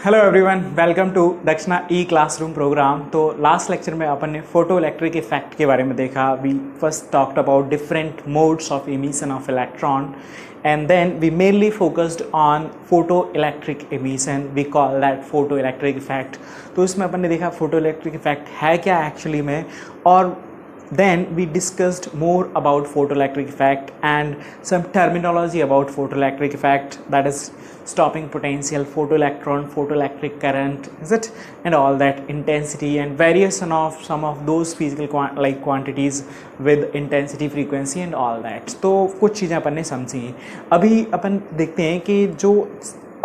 Hello everyone, welcome to दक्षिणा ई classroom programme. तो last lecture में अपन ने फोटो इलेक्ट्रिक इफेक्ट के बारे में देखा। We first talked about different modes of emission of electron, and then we mainly focused on photoelectric emission. We call that photoelectric effect. तो इसमें अपन ने देखा photoelectric effect है क्या एक्चुअली में, और then we discussed more about photoelectric effect and some terminology about photoelectric effect, that is stopping potential, photoelectron, photoelectric current, is it, and all that, intensity and variation of some of those physical quantities with intensity, frequency and all that. तो कुछ चीज़ें अपन ने समझी। अभी अपन देखते हैं कि जो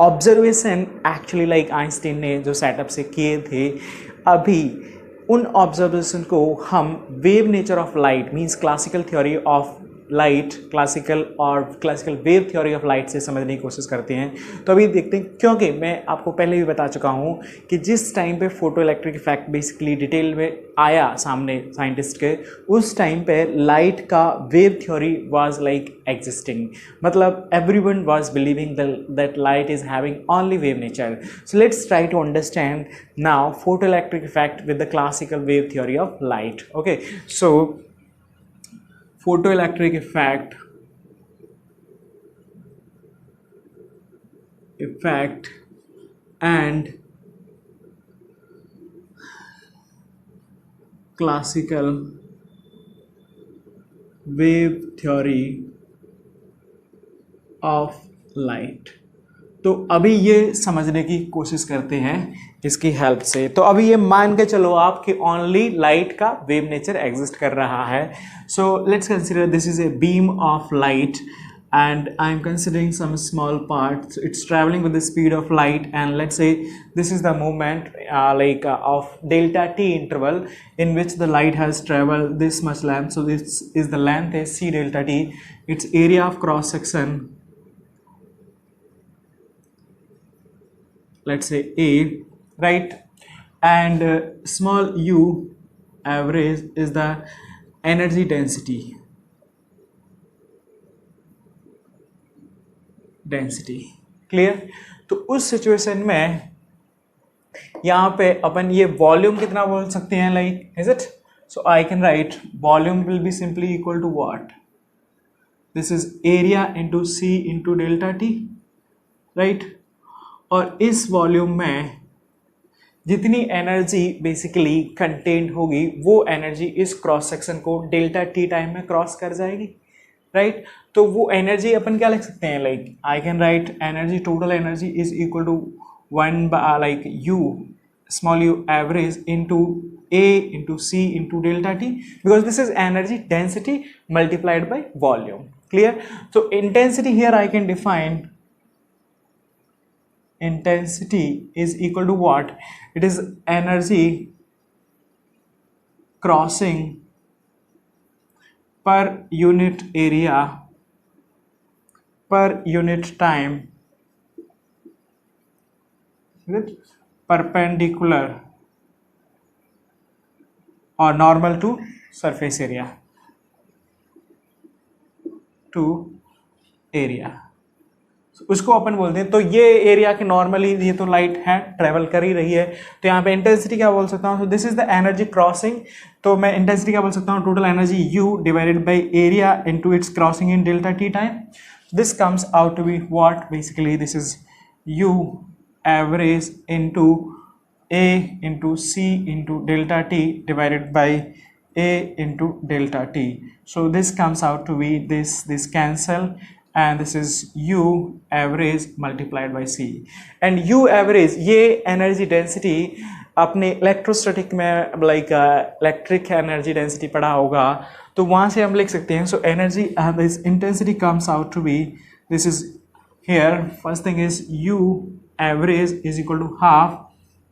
ऑब्जर्वेशन एक्चुअली आइंस्टीन ने जो सेटअप से किए थे, अभी उन ऑब्जर्वेशन को हम wave nature of light means classical theory of light, classical wave theory of light से समझने की कोशिश करते हैं। तो अभी देखते हैं, क्योंकि मैं आपको पहले भी बता चुका हूँ कि जिस टाइम पे photo electric effect basically detail में आया सामने साइंटिस्ट के, उस टाइम पे लाइट का वेव थ्योरी वाज एग्जिस्टिंग, मतलब everyone was believing that light is having only wave nature. So let's try to understand now photoelectric effect with the classical wave theory of light. Okay, so photoelectric effect and classical wave theory of light. तो अभी ये समझने की कोशिश करते हैं इसकी help से। तो अभी ये मान के चलो आप कि ओनली लाइट का वेव नेचर एग्जिस्ट कर रहा है। So let's consider this is a beam of light and I'm considering some small parts. It's traveling with the speed of light, and let's say this is the movement of delta t interval in which the light has traveled this much length. So this is the length is c delta t. Its area of cross section, let's say a, right, and small u average is the energy density clear. तो उस situation में यहाँ पे अपन ये volume कितना बोल सकते हैं, is it, so I can write volume will be simply equal to what, this is area into C into delta t, right. और इस वॉल्यूम में जितनी एनर्जी बेसिकली कंटेंट होगी वो एनर्जी इस क्रॉस सेक्शन को डेल्टा टी टाइम में cross कर जाएगी, राइट। तो वो एनर्जी अपन क्या लिख सकते हैं, I can write energy, total energy is equal to 1 u small u average into A into C into delta T, because this is energy density multiplied by volume, clear. तो intensity here I can define intensity is equal to what, it is energy crossing per unit area per unit time with perpendicular or normal to surface area to area, उसको अपन बोलते हैं। तो ये area के normally ये तो light है travel कर ही रही है, तो यहाँ पे इंटेंसिटी क्या बोल सकता हूँ, तो this is the energy crossing. तो मैं इंटेंसिटी क्या बोल सकता हूँ, total energy U divided by area into its crossing in delta t time. This comes out to be what, basically this is U average into A into C into delta t divided by A into delta t. So this comes out to be this cancel, and this is U average multiplied by C, and U average ये energy density अपने electrostatic में electric energy density पढ़ा होगा, तो वहाँ से हम लिख सकते हैं। So energy this intensity comes out to be, this is here, first thing is U average is equal to half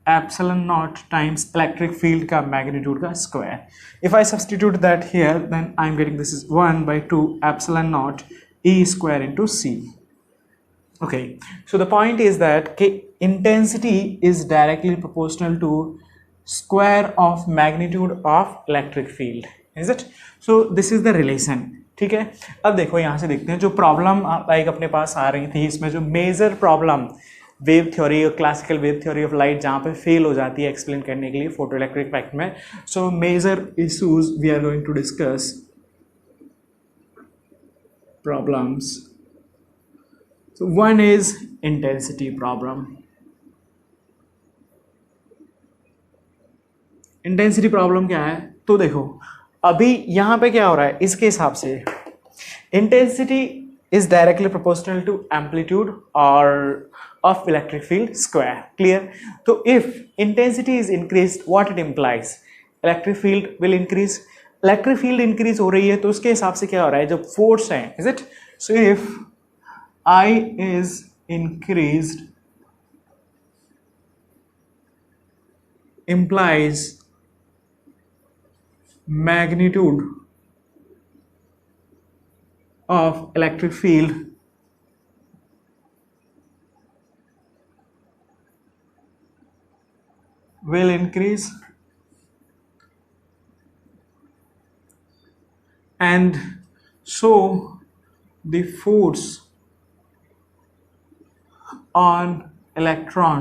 epsilon naught times electric field का magnitude का square. If I substitute that here, then I'm getting this is 1 by 2 epsilon naught E square into C. Okay, so the point is that intensity is directly proportional to square of magnitude of electric field, is it? So this is the relation, ठीक है। अब देखो यहाँ से देखते हैं जो problem अपने पास आ रही थी, इसमें जो मेजर प्रॉब्लम वेव थ्योरी और classical wave theory of light जहाँ पे फेल हो जाती है एक्सप्लेन करने के लिए फोटो इलेक्ट्रिक इफेक्ट में. So major issues we are going to discuss problems. So one is intensity problem. Intensity problem क्या है? तो देखो अभी यहाँ पे क्या हो रहा है इसके हिसाब से intensity is directly proportional to amplitude और of electric field square. Clear? तो if intensity is increase what it implies electric field will increase. Electric field increase हो रही है तो उसके हिसाब से क्या हो रहा है जब फोर्स है is it. So if I is increased implies magnitude of electric field will increase and so the force on electron.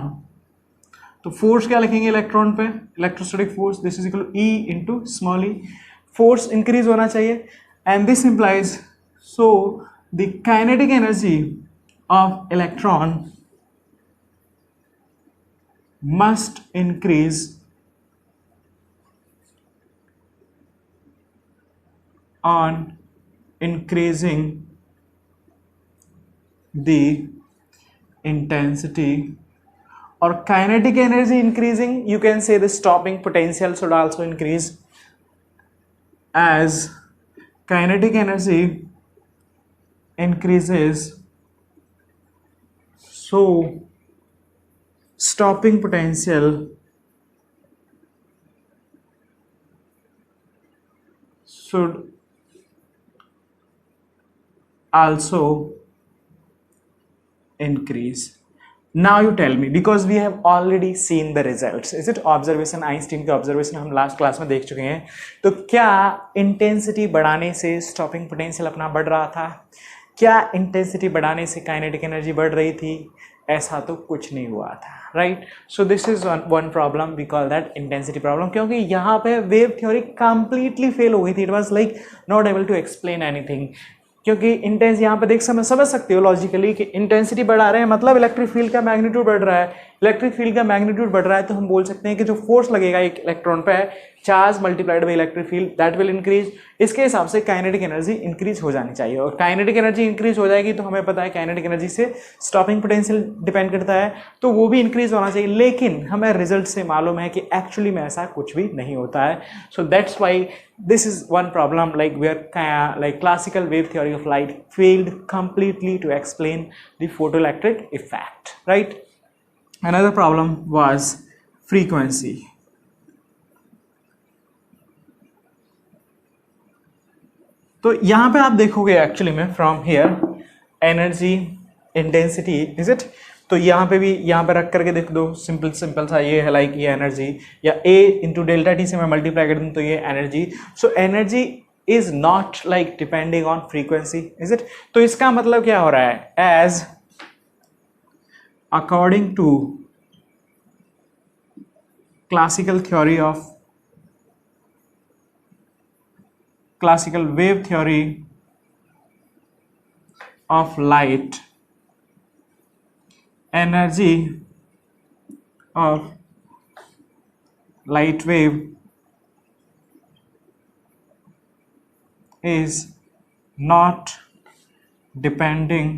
तो फोर्स क्या लिखेंगे इलेक्ट्रॉन पे? Electrostatic force this is equal to E into small e. Force increase होना चाहिए and this implies so the kinetic energy of electron must increase on increasing the intensity or kinetic energy increasing. You can say the stopping potential should also increase as kinetic energy increases, so stopping potential should also increase. Now you tell me, because we have already seen the results, is it observation Einstein के observation हम last class में देख चुके हैं. तो क्या intensity बढ़ाने से स्टॉपिंग पोटेंशियल अपना बढ़ रहा था? क्या इंटेंसिटी बढ़ाने से काइनेटिक एनर्जी बढ़ रही थी? ऐसा तो कुछ नहीं हुआ था, right. So this is one problem we call that intensity problem, क्योंकि यहाँ पे वेव थ्योरी कंप्लीटली फेल हो गई थी. It was like not able to explain anything, क्योंकि इंटेंस यहाँ पे देख समझ सकते हो लॉजिकली कि इंटेंसिटी बढ़ा रहे हैं मतलब इलेक्ट्रिक फील्ड का मैग्नीट्यूड बढ़ रहा है. इलेक्ट्रिक फील्ड का मैग्नीट्यूड बढ़ रहा है तो हम बोल सकते हैं कि जो फोर्स लगेगा एक इलेक्ट्रॉन पे charge multiplied by electric field that will increase. इसके हिसाब से काइनेटिक एनर्जी इंक्रीज हो जानी चाहिए और काइनेटिक एनर्जी इंक्रीज हो जाएगी तो हमें पता है काइनेटिक एनर्जी से स्टॉपिंग पोटेंशियल डिपेंड करता है तो वो भी इंक्रीज होना चाहिए. लेकिन हमें रिजल्ट से मालूम है कि एक्चुअली में ऐसा कुछ भी नहीं होता है. So that's why this is one problem, like where like classical wave theory of light failed completely to explain the photoelectric effect, right. Another problem was frequency. तो यहां पे आप देखोगे एक्चुअली में from here energy intensity is it. तो यहाँ पे भी यहाँ पे रख करके देख दो सिंपल सा ये है लाइक ये एनर्जी या A इंटू डेल्टा टी से मैं मल्टीप्लाई कर दूँ तो ये energy. So energy is not like depending on frequency is it. तो इसका मतलब क्या हो रहा है as according to classical theory of classical wave theory of light, energy of light wave is not depending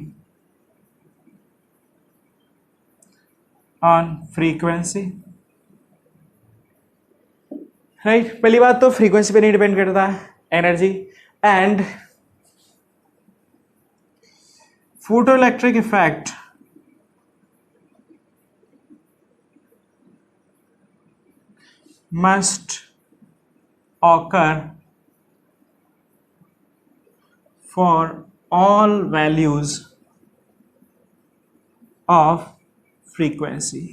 on frequency, right. पहली बात तो फ्रीक्वेंसी पे नहीं डिपेंड करता है energy. And photoelectric effect must occur for all values of frequency.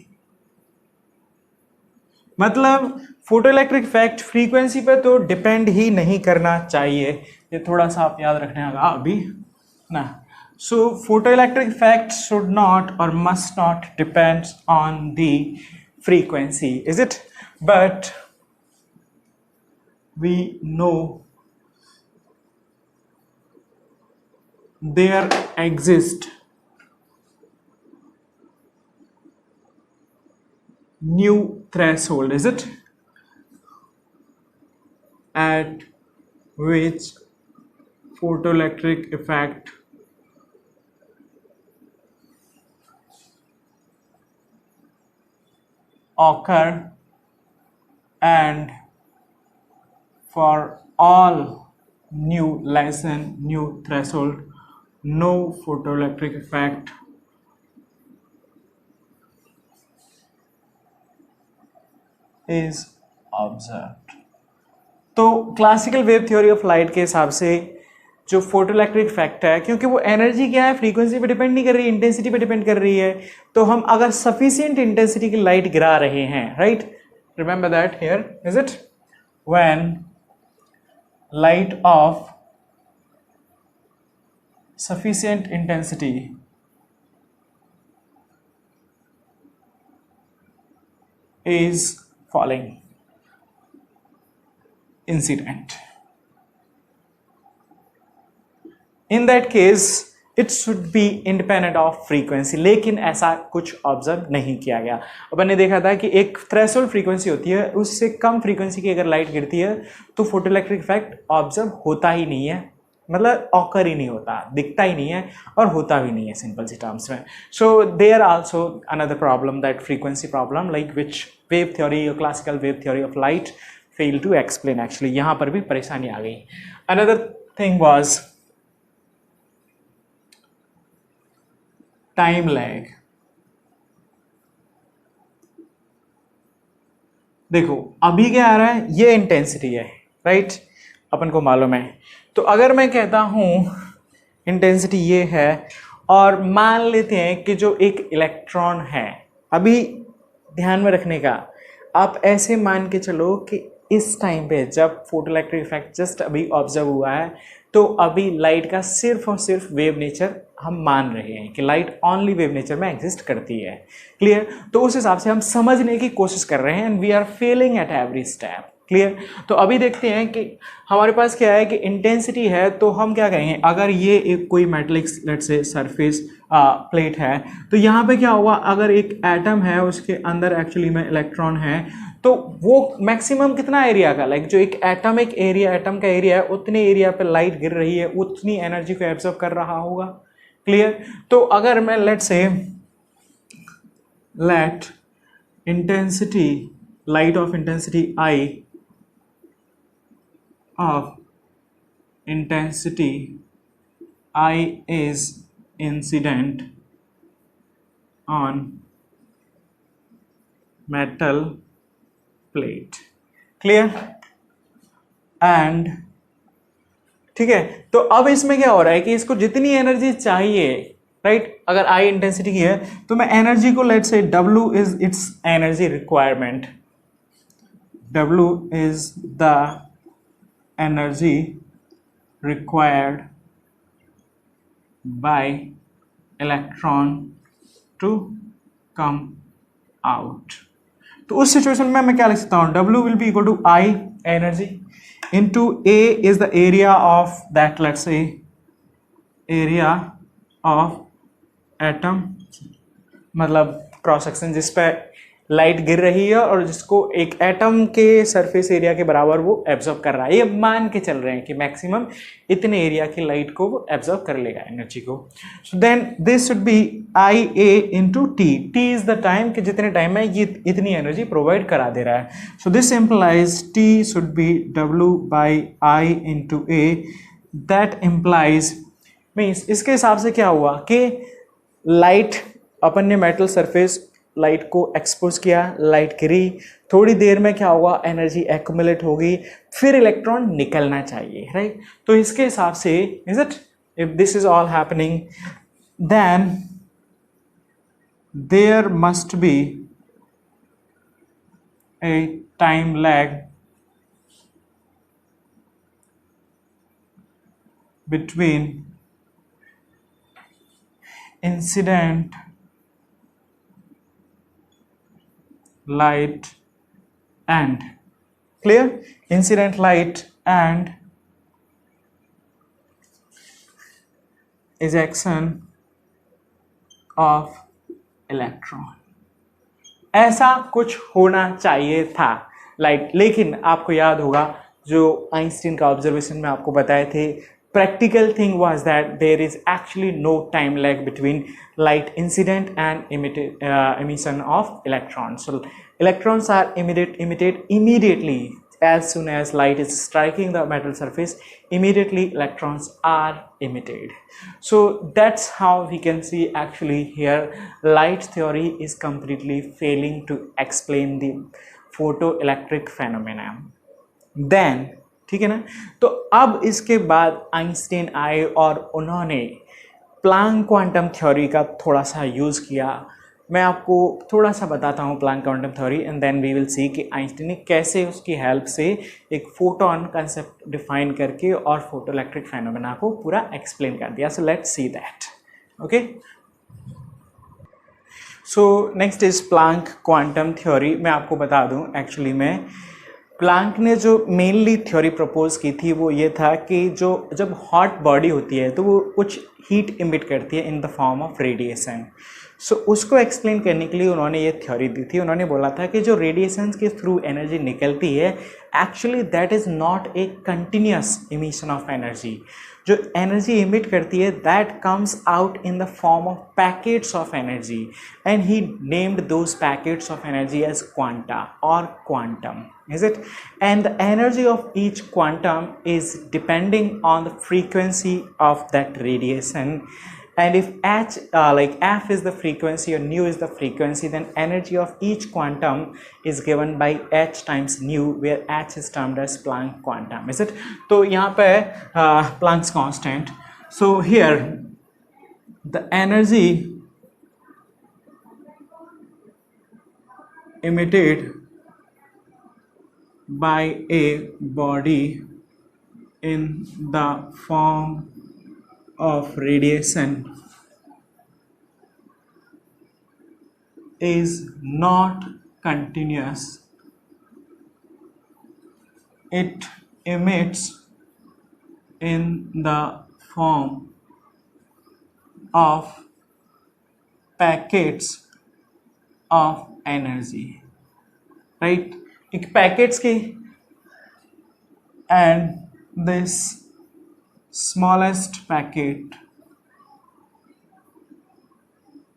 मतलब photoelectric effect frequency पे तो डिपेंड ही नहीं करना चाहिए. ये थोड़ा सा आप याद रखने का अभी ना. So photoelectric effect should not or must not depend on the frequency, is it? But we know there exist new threshold, is it, at which photoelectric effect occur, and for all new less than new threshold no photoelectric effect is observed. तो classical wave theory of light के हिसाब से जो photoelectric effect है, क्योंकि वो energy क्या है, फ्रीक्वेंसी पे डिपेंड नहीं कर रही है, इंटेंसिटी पे डिपेंड कर रही है, तो हम अगर सफिशिएंट इंटेंसिटी की लाइट गिरा रहे हैं, right, remember that here, is it, when light of sufficient intensity is falling incident. In that case it should be independent of frequency, लेकिन ऐसा कुछ ऑब्जर्व नहीं किया गया। अपन ने देखा था कि एक थ्रेशोल्ड फ्रीक्वेंसी होती है, उससे कम फ्रीक्वेंसी की अगर लाइट गिरती है तो फोटोइलेक्ट्रिक इफेक्ट ऑब्जर्व होता ही नहीं है, मतलब ऑकर ही नहीं होता, दिखता ही नहीं है और होता भी नहीं है, सिंपल सी टर्म्स में। So there also another problem, that frequency problem, like which wave theory और classical wave theory of light fail to explain. Actually यहाँ पर भी परेशानी आ गई। Another thing was time lag. देखो अभी क्या आ रहा है, ये इंटेंसिटी है, राइट, अपन को मालूम है। तो अगर मैं कहता हूं इंटेंसिटी ये है और मान लेते हैं कि जो एक इलेक्ट्रॉन है, अभी ध्यान में रखने का, आप ऐसे मान के चलो कि इस टाइम पे जब फोटोइलेक्ट्रिक इफेक्ट जस्ट अभी ऑब्जर्व हुआ है, तो अभी लाइट का सिर्फ और सिर्फ वेव नेचर हम मान रहे हैं कि लाइट ओनली वेव नेचर में एग्जिस्ट करती है, क्लियर। तो उस हिसाब से हम समझने की कोशिश कर रहे हैं and we are failing at every step, clear. तो अभी देखते हैं कि हमारे पास क्या है कि इंटेंसिटी है, तो हम क्या कहेंगे, अगर ये एक कोई मेटलिक लेट से सरफेस प्लेट है, तो यहाँ पे क्या हुआ, अगर एक एटम है उसके अंदर एक्चुअली में इलेक्ट्रॉन है, तो वो मैक्सिमम कितना एरिया का, लाइक जो एक एटमिक एरिया, एटम का एरिया है, उतने एरिया पे लाइट गिर रही है, उतनी एनर्जी को एब्जॉर्ब कर रहा होगा, क्लियर। तो अगर मैं let say let intensity, light of intensity I of intensity I is incident on metal plate, clear। and ठीक है, तो अब इसमें क्या हो रहा है कि इसको जितनी एनर्जी चाहिए, राइट, अगर I इंटेंसिटी की है तो मैं एनर्जी को लेट से W is it's energy requirement, W is the energy required by electron to come out। तो उस सिचुएशन में मैं क्या लिख सकता हूं, W will be equal to I energy into A is the area of that, let's say area of atom, मतलब cross section जिस पे लाइट गिर रही है और जिसको एक एटम के सरफेस एरिया के बराबर वो एब्जॉर्ब कर रहा है, ये मान के चल रहे हैं कि मैक्सिमम इतने एरिया की लाइट को वो एब्जॉर्ब कर लेगा एनर्जी को। So then this should be I A into t, t is the time कि जितने टाइम में ये इतनी एनर्जी प्रोवाइड करा दे रहा है। So this implies T should be W by I into A, that implies means इसके हिसाब से क्या हुआ कि लाइट, अपन ने मेटल सरफेस लाइट को एक्सपोज किया, लाइट गिरी, थोड़ी देर में क्या होगा, एनर्जी एक्यूमुलेट होगी, फिर इलेक्ट्रॉन निकलना चाहिए, राइट। तो इसके हिसाब से is it, if this is all happening then there must be a time lag between incident light and clear, incident light and ejection of electron, ऐसा कुछ होना चाहिए था लाइट। लेकिन आपको याद होगा जो आइंस्टीन का ऑब्जर्वेशन में आपको बताए थे, practical thing was that there is actually no time lag between light incident and emission of electrons. So electrons are emitted immediately as soon as light is striking the metal surface. Immediately electrons are emitted. So that's how we can see actually here light theory is completely failing to explain the photoelectric phenomena. Then ठीक है ना, तो अब इसके बाद Einstein आए और उन्होंने प्लैंक क्वांटम थ्योरी का थोड़ा सा यूज़ किया। मैं आपको थोड़ा सा बताता हूँ Planck quantum theory and then we will see कि आइंस्टीन ने कैसे उसकी हेल्प से एक फोटोन कंसेप्ट डिफाइन करके और फोटो इलेक्ट्रिक फेनोमेना को पूरा एक्सप्लेन कर दिया। So let's see that. Okay, so next is Planck quantum theory. मैं आपको बता दूँ एक्चुअली में प्लैंक ने जो मेनली थ्योरी प्रपोज की थी वो ये था कि जो जब हॉट बॉडी होती है तो वो कुछ हीट इमिट करती है in the form of radiation. So उसको एक्सप्लेन करने के लिए उन्होंने ये थ्योरी दी थी। उन्होंने बोला था कि जो रेडिएशंस के थ्रू एनर्जी निकलती है actually that is not a continuous emission of energy. जो एनर्जी इमिट करती है that comes out in the form of packets of energy and he named those packets of energy as quanta और quantum, is it? And the energy of each quantum is depending on the frequency of that radiation. And if h like f is the frequency or nu is the frequency, then energy of each quantum is given by h times nu, where h is termed as Planck quantum, is it? तो यहाँ पे Planck's constant. So here the energy emitted by a body in the form of radiation is not continuous. It emits in the form of packets of energy, right? एक packets की and this smallest packet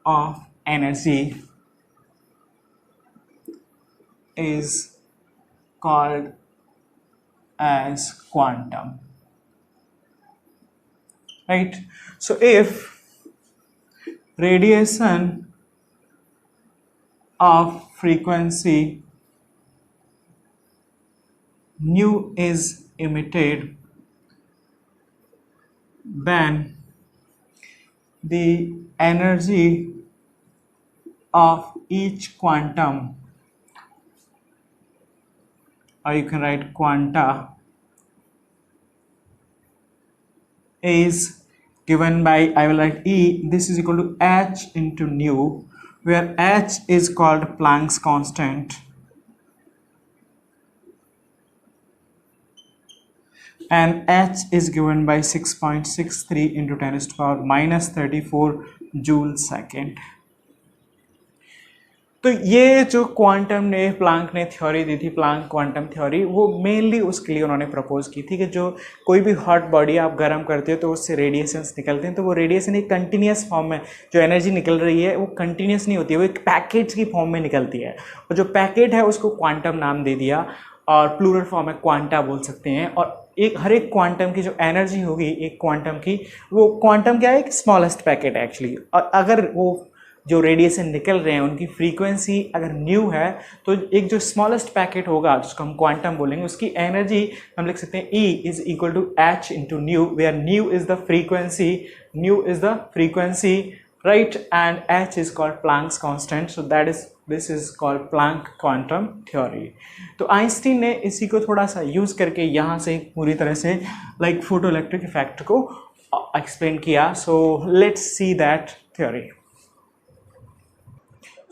of energy is called as quantum, right? So if radiation of frequency nu is emitted, then the energy of each quantum, or you can write quanta, is given by, I will write E, this is equal to h into nu, where h is called Planck's constant and h is given by 6.63 into 10 to the power minus 34 joule second. तो ये जो quantum ने Planck ने theory दी थी, Planck quantum theory, वो mainly उसके लिए उन्होंने प्रपोज की थी कि जो कोई भी हॉट बॉडी आप गर्म करते हो तो उससे रेडिएशंस निकलते हैं, तो वो रेडिएशन एक कंटिन्यूस फॉर्म में जो एनर्जी निकल रही है वो कंटिन्यूस नहीं होती है, वो एक पैकेट्स की फॉर्म में निकलती है। और जो पैकेट है उसको क्वांटम नाम दे दिया और प्लूरल फॉर्म में क्वांटा बोल सकते हैं। और एक हर एक क्वांटम की जो एनर्जी होगी एक क्वांटम की, वो क्वांटम क्या है, एक स्मॉलेस्ट पैकेट है एक्चुअली। और अगर वो जो रेडिएशन निकल रहे हैं उनकी फ्रीक्वेंसी अगर न्यू है तो एक जो स्मॉलेस्ट पैकेट होगा जिसको हम क्वांटम बोलेंगे उसकी एनर्जी हम लिख सकते हैं E is equal to h into nu, where nu is the frequency, nu is the frequency, right, and H is called Planck's constant. So this is called Planck quantum theory. तो Einstein ने इसी को थोड़ा सा use करके यहाँ से पूरी तरह से लाइक फोटो इलेक्ट्रिक इफेक्ट को एक्सप्लेन किया. So let's see that theory.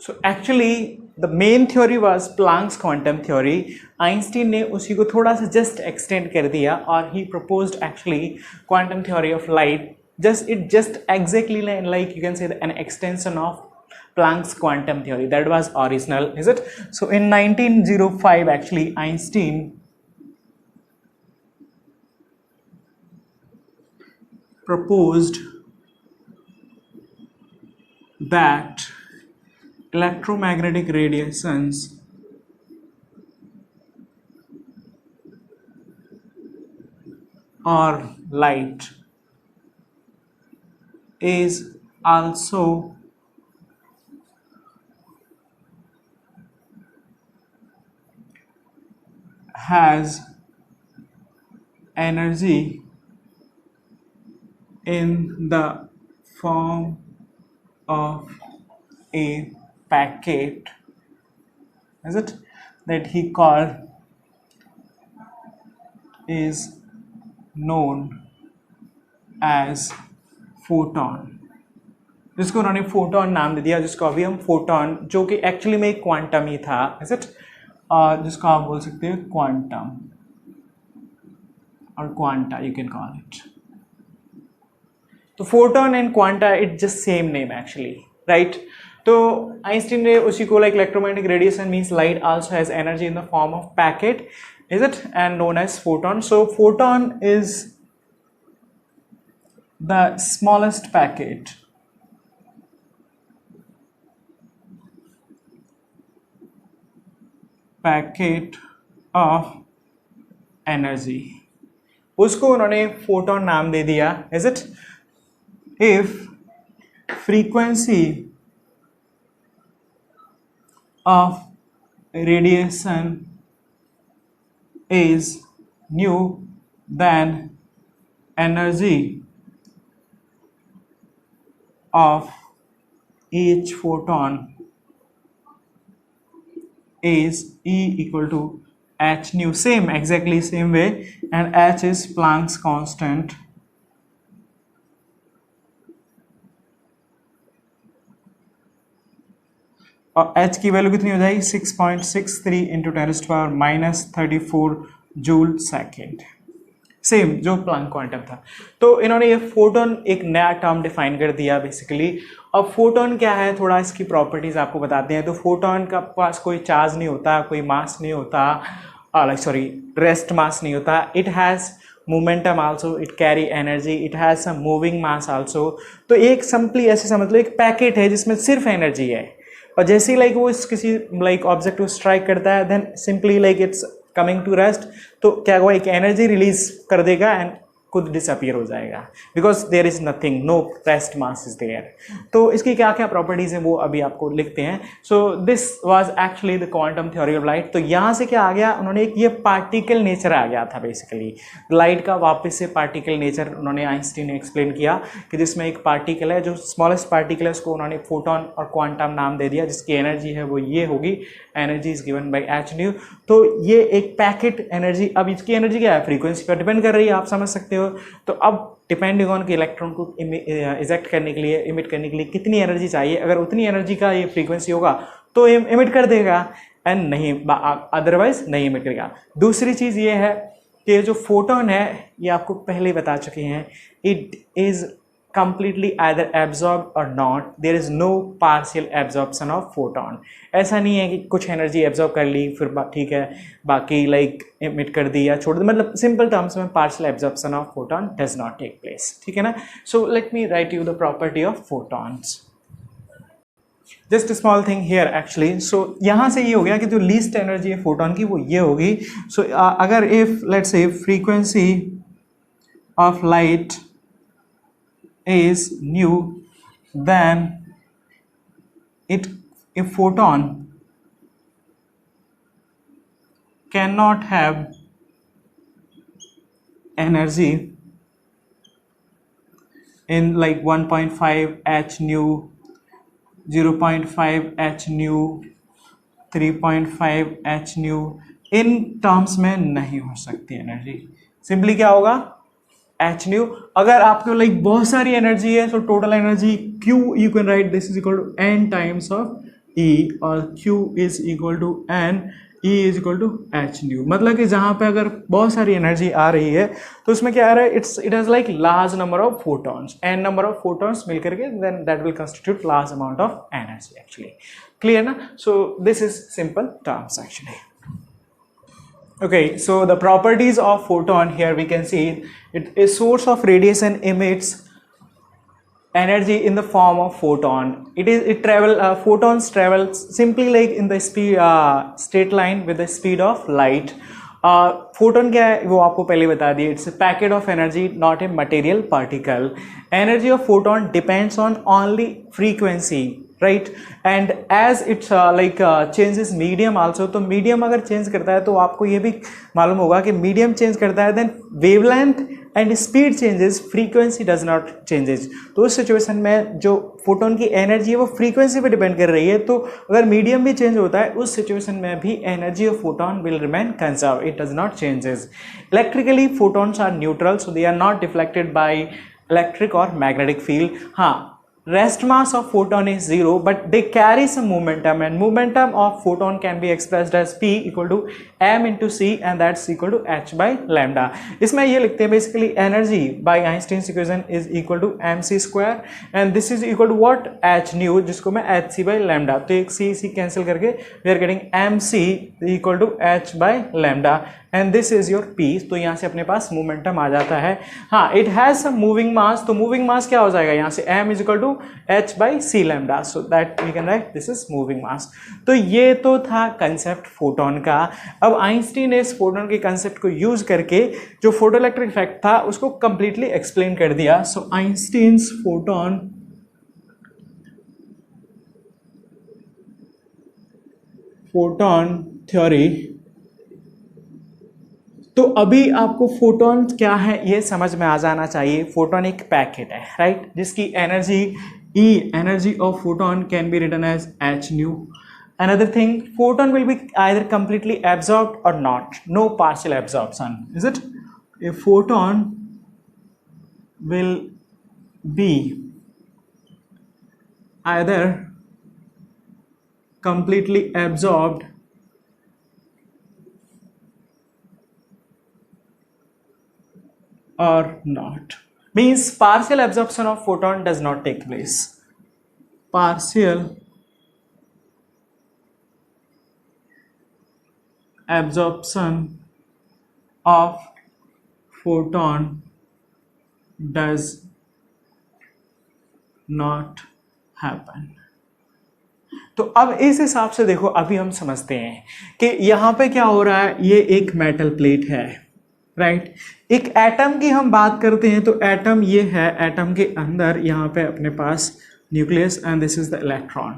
So actually the main theory was Planck's quantum theory. Einstein ने उसी को थोड़ा सा जस्ट एक्सटेंड कर दिया और he proposed actually quantum theory of light. Just exactly like you can say an extension of Planck's quantum theory that was original, is it? So in 1905 actually Einstein proposed that electromagnetic radiations or light is also has energy in the form of a packet, is it, that he called is known as photon. जिसको उन्होंने photon नाम दे दिया, जिसको अभी हम photon, जो कि actually में एक क्वांटम ही था, इज इट, जिसको आप बोल सकते हैं क्वांटम और quanta, you can call it. तो photon and quanta it just same name actually, right. तो आइंस्टीन ने उसी को like electromagnetic radiation means light also has energy in the form of packet, is it, and known as photon. So photon is the smallest packet of energy. उसको उन्होंने photon नाम दे दिया, is it, if frequency of radiation is new, then energy of each photon is E equal to h nu. Same, exactly same way, and h is Planck's constant. और h की value कितनी हो जाएगी, 6.63 into 10⁻⁻34 joule second. Same जो Planck quantum था. तो इन्होंने ये फोटोन एक नया टर्म डिफाइन कर दिया बेसिकली. अब फोटोन क्या है, थोड़ा इसकी प्रॉपर्टीज आपको बताते हैं. तो फोटोन का पास कोई चार्ज नहीं होता, कोई मास नहीं होता, रेस्ट मास नहीं होता. It has momentum also, it carry energy, it has some moving mass also. तो एक सिंपली ऐसे समझ लो एक पैकेट है जिसमें सिर्फ एनर्जी है, और जैसे ही लाइक वो किसी लाइक ऑब्जेक्ट को स्ट्राइक करता है, then simply like it's coming to rest, तो क्या हुआ, एक एनर्जी रिलीज कर देगा एंड खुद डिसअपियर हो जाएगा, because there is nothing, no rest mass is there. तो इसकी क्या क्या प्रॉपर्टीज हैं वो अभी आपको लिखते हैं. So this was actually the quantum theory of light. तो यहाँ से क्या आ गया, उन्होंने एक ये पार्टिकल नेचर आ गया था बेसिकली लाइट का. वापस से पार्टिकल नेचर उन्होंने आइंस्टीन ने एक्सप्लेन किया कि जिसमें एक पार्टिकल है, जो स्मॉलेस्ट पार्टिकल है, उसको उन्होंने फोटोन और क्वांटम नाम दे दिया, जिसकी एनर्जी है वो ये होगी, energy is given by H new. तो ये एक पैकेट एनर्जी, अब इसकी एनर्जी क्या है, फ्रीक्वेंसी पर डिपेंड कर रही है, आप समझ सकते हो. तो अब डिपेंडिंग ऑन कि इलेक्ट्रॉन को इजेक्ट करने के लिए, इमिट करने के लिए कितनी एनर्जी चाहिए, अगर उतनी एनर्जी का ये फ्रीक्वेंसी होगा तो इमिट कर देगा, एंड नहीं अदरवाइज नहीं इमिट करेगा. दूसरी चीज़ ये है कि जो फोटोन है, ये आपको पहले ही बता चुके हैं, it is completely either absorbed or not. There is no partial absorption of photon. ऐसा नहीं है कि कुछ एनर्जी एब्जॉर्ब कर ली फिर ठीक है, बाकी लाइक इमिट कर दी या छोड़ दी, मतलब सिंपल टर्म्स में partial absorption of photon does not take place. ठीक है ना. So let me write you the property of photons. Just small thing here actually. So यहाँ से ये हो गया कि जो लीस्ट एनर्जी है फोटोन की वो ये होगी. सो अगर if let's say frequency of light is new, then a photon cannot have energy in like 1.5 h nu, 0.5 h nu, 3.5 h nu. In terms में नहीं हो सकती एनर्जी. सिंपली क्या होगा, एच न्यू। अगर आपको लाइक बहुत सारी एनर्जी है तो total energy Q you can write this is equal to n times of E, और Q is equal to n, E is equal to h nu. मतलब कि जहाँ पे अगर बहुत सारी एनर्जी आ रही है तो उसमें क्या आ रहा है, it has like large number of photons, an number of photons मिलकर के then that will constitute large amount of energy actually. Clear ना? So this is simple terms actually. Okay, so the properties of photon, here we can see it is source of radiation, emits energy in the form of photon. Photons travel simply like in the speed straight line with the speed of light. Photon क्या है वो आपको पहले बता दिए, it's a packet of energy, not a material particle. Energy of photon depends on only frequency, right, and as it's changes medium also, तो medium अगर change करता है तो आपको ये भी मालूम होगा कि मीडियम चेंज करता है then wavelength and speed changes, frequency does not changes. तो उस सिचुएशन में जो फोटोन की एनर्जी है वो फ्रीक्वेंसी पे डिपेंड कर रही है, तो अगर मीडियम भी चेंज होता है उस सिचुएशन में भी energy of photon will remain conserve, it does not changes. Electrically photons are neutral, so they are not deflected by electric और मैग्नेटिक फील्ड। हाँ, rest mass of photon is 0, but they carry some momentum, and momentum of photon can be expressed as P equal to m into c, and that's equal to h by lambda. इसमें ये लिखते हैं basically energy by Einstein's equation is equal to mc square, and this is equal to what, h nu, जिसको मैं hc by lambda, तो एक c cancel करके we are getting mc equal to h by lambda, and this is your p। तो यहाँ से अपने पास momentum आ जाता है। हाँ, it has some moving mass, तो moving mass क्या हो जाएगा यहाँ से, m is equal to h by c lambda, so that we can write this is moving mass। तो ये तो था कंसेप्ट फोटोन का। अब आइंस्टीन ने इस फोटोन के कंसेप्ट को यूज करके जो फोटोइलेक्ट्रिक इफेक्ट था उसको कंप्लीटली एक्सप्लेन कर दिया। सो आइंस्टीन्स फोटोन थ्योरी। तो अभी आपको फोटोन क्या है ये समझ में आ जाना चाहिए। फोटोन एक पैकेट है, राइट, जिसकी energy E, energy of photon can be written as h nu. Another thing, photon will be either completely absorbed or not, no partial absorption, is it? A photon will be either completely absorbed or not. Means partial absorption of photon does not take place. Partial absorption of photon does not happen. तो अब इस हिसाब से देखो, अभी हम समझते हैं कि यहाँ पे क्या हो रहा है। ये एक मेटल प्लेट है, राइट। एक एटम की हम बात करते हैं तो एटम ये है, एटम के अंदर यहाँ पे अपने पास nucleus and this is the electron.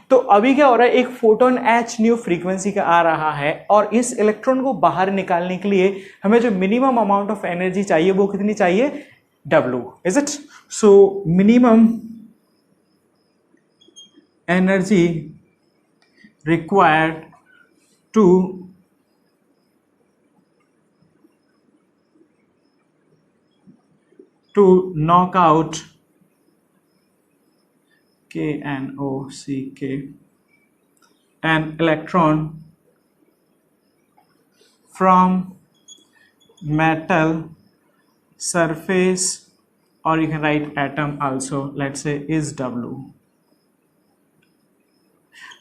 तो अभी क्या हो रहा है, एक फोटोन h न्यू फ्रीक्वेंसी का आ रहा है और इस इलेक्ट्रॉन को बाहर निकालने के लिए हमें जो मिनिमम अमाउंट ऑफ एनर्जी चाहिए वो कितनी चाहिए, W, is it? So minimum energy required to knock out KNOCK an electron from metal surface, or you can write atom also, let's say is W।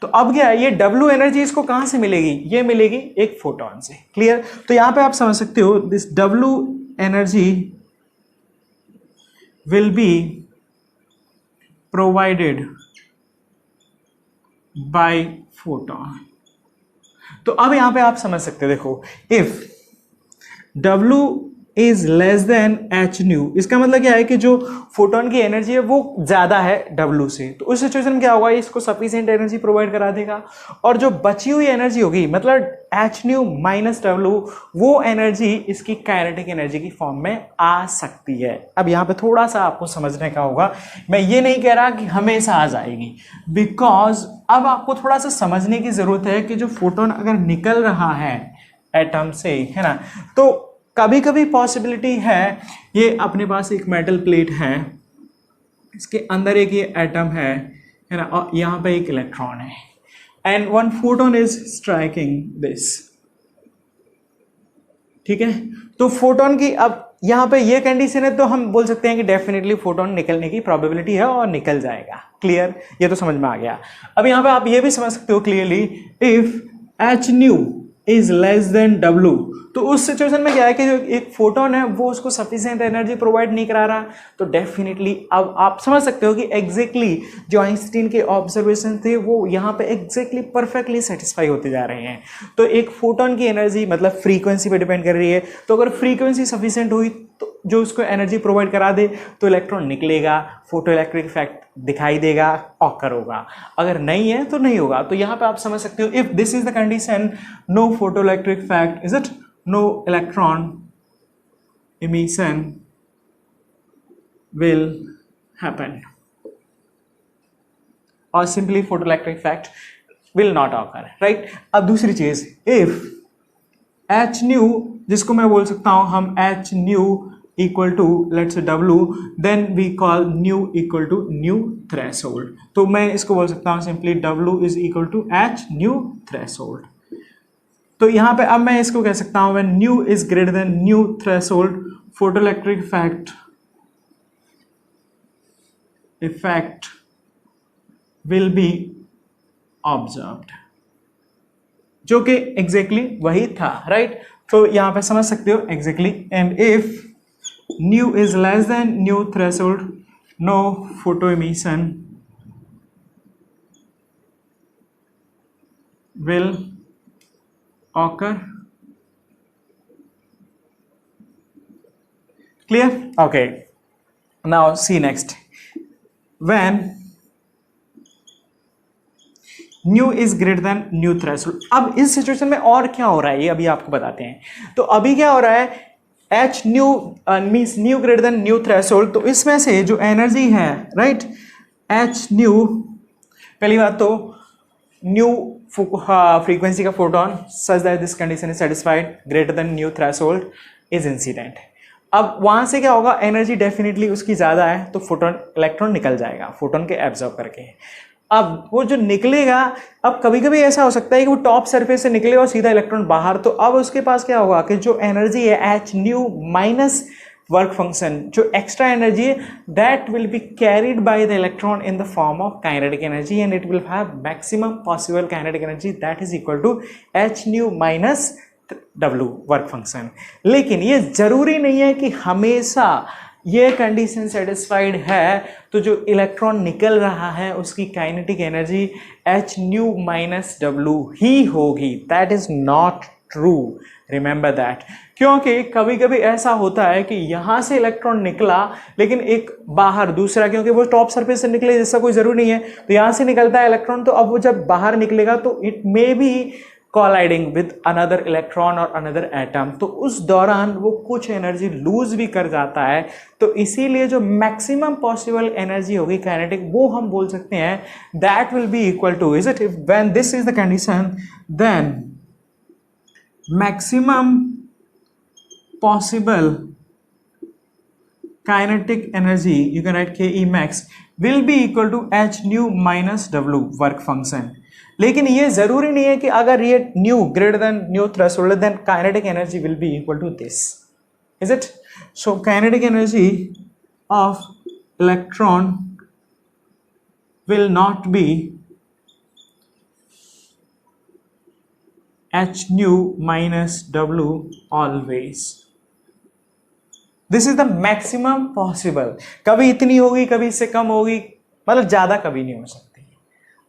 तो अब क्या है, ये W एनर्जी इसको कहां से मिलेगी, ये मिलेगी एक फोटोन से। क्लियर? तो यहां पे आप समझ सकते हो this W energy will be provided by photon। तो अब यहां पे आप समझ सकते हो, देखो, if W is less than h new, इसका मतलब क्या है कि जो फोटोन की एनर्जी है वो ज्यादा है W से, तो उस सिचुएशन में क्या होगा, इसको सफिशिएंट एनर्जी प्रोवाइड करा देगा और जो बची हुई एनर्जी होगी मतलब h न्यू माइनस W, वो एनर्जी इसकी काइनेटिक एनर्जी की फॉर्म में आ सकती है। अब यहाँ पे थोड़ा सा आपको समझने का होगा, मैं ये नहीं कह रहा कि हमेशा आ जाएगी, बिकॉज अब आपको थोड़ा सा समझने की जरूरत है कि जो फोटोन अगर निकल रहा है एटम से, है ना, तो कभी कभी पॉसिबिलिटी है, ये अपने पास एक मेटल प्लेट है, इसके अंदर एक ये एटम है ना, और यहाँ पे एक इलेक्ट्रॉन है, and one photon is striking this, ठीक है। तो फोटोन की अब यहाँ पे ये कंडीशन है, तो हम बोल सकते हैं कि डेफिनेटली फोटोन निकलने की प्रोबेबिलिटी है और निकल जाएगा। क्लियर, ये तो समझ में आ गया। अब यहाँ पे आप ये भी समझ सकते हो clearly, if H new is less than W, तो उस सिचुएशन में क्या है कि जो एक फोटोन है वो उसको सफिशिएंट एनर्जी प्रोवाइड नहीं करा रहा, तो डेफिनेटली अब आप समझ सकते हो कि एग्जैक्टली जो आइंस्टीन के ऑब्जर्वेशन थे वो यहाँ पे एग्जैक्टली परफेक्टली सेटिस्फाई होते जा रहे हैं। तो एक फोटोन की एनर्जी मतलब फ्रीक्वेंसी पे डिपेंड कर रही है, तो अगर फ्रीक्वेंसी सफिशिएंट हुई तो जो उसको एनर्जी प्रोवाइड करा दे तो इलेक्ट्रॉन निकलेगा, फोटो इलेक्ट्रिक इफेक्ट दिखाई देगा, ऑकर होगा। अगर नहीं है तो नहीं होगा। तो यहाँ पे आप समझ सकते हो, if this is the condition, no photo electric effect, is it, no electron emission will happen, or simply photoelectric effect will not occur, right? अब दूसरी चीज, if h nu, जिसको मैं बोल सकता हूं हम h nu equal to let's say w, then we call nu equal to new threshold। तो मैं इसको बोल सकता हूं simply w is equal to h new threshold। तो यहां पे अब मैं इसको कह सकता हूं when nu is greater than new threshold, photoelectric effect will be observed, जो कि एग्जैक्टली वही था, राइट। तो यहां पे समझ सकते हो exactly, and if nu is less than new threshold, no photo emission will occur। Clear? Okay, now see next, when nu is greater than new threshold। अब इस सिचुएशन में और क्या हो रहा है ये अभी आपको बताते हैं। तो अभी क्या हो रहा है, h new means new greater than nu threshold, तो इसमें से जो एनर्जी है, राइट, h न्यू, पहली बात तो न्यू फ्रीक्वेंसी का photon such that this condition is satisfied greater than nu threshold is incident. अब वहां से क्या होगा, एनर्जी डेफिनेटली उसकी ज्यादा है, तो फोटोन इलेक्ट्रॉन निकल जाएगा फोटोन के एब्जॉर्ब करके। अब वो जो निकलेगा, अब कभी कभी ऐसा हो सकता है कि वो टॉप सरफेस से निकलेगा और सीधा इलेक्ट्रॉन बाहर, तो अब उसके पास क्या होगा कि जो एनर्जी है h nu minus work function, जो एक्स्ट्रा एनर्जी है that will be carried by the electron in the form of kinetic energy, and it will have maximum possible kinetic energy that is equal to h nu minus W work function. लेकिन ये जरूरी नहीं है कि हमेशा ये condition satisfied है तो जो इलेक्ट्रॉन निकल रहा है उसकी kinetic energy H nu minus W ही होगी। That is not true, remember that. क्योंकि कभी कभी ऐसा होता है कि यहां से इलेक्ट्रॉन निकला लेकिन एक बाहर दूसरा, क्योंकि वो टॉप सरफेस से निकले जैसा कोई जरूरी नहीं है, तो यहां से निकलता है इलेक्ट्रॉन, तो अब वो जब बाहर निकलेगा तो it may be colliding with another electron और अनदर एटम, तो उस दौरान वो कुछ एनर्जी लूज भी कर जाता है। तो इसीलिए जो मैक्सिमम पॉसिबल एनर्जी होगी काइनेटिक, वो हम बोल सकते हैं that will be equal to, is it, when this is the condition then maximum possible kinetic energy, you can write Ke max, will be equal to h nu minus w work function। लेकिन ये जरूरी नहीं है कि अगर ये nu greater than nu threshold than kinetic energy will be equal to this, is it. So kinetic energy of electron will not be h nu minus w always। This is the maximum possible. कभी इतनी होगी, कभी इससे कम होगी, मतलब ज्यादा कभी नहीं हो सकती।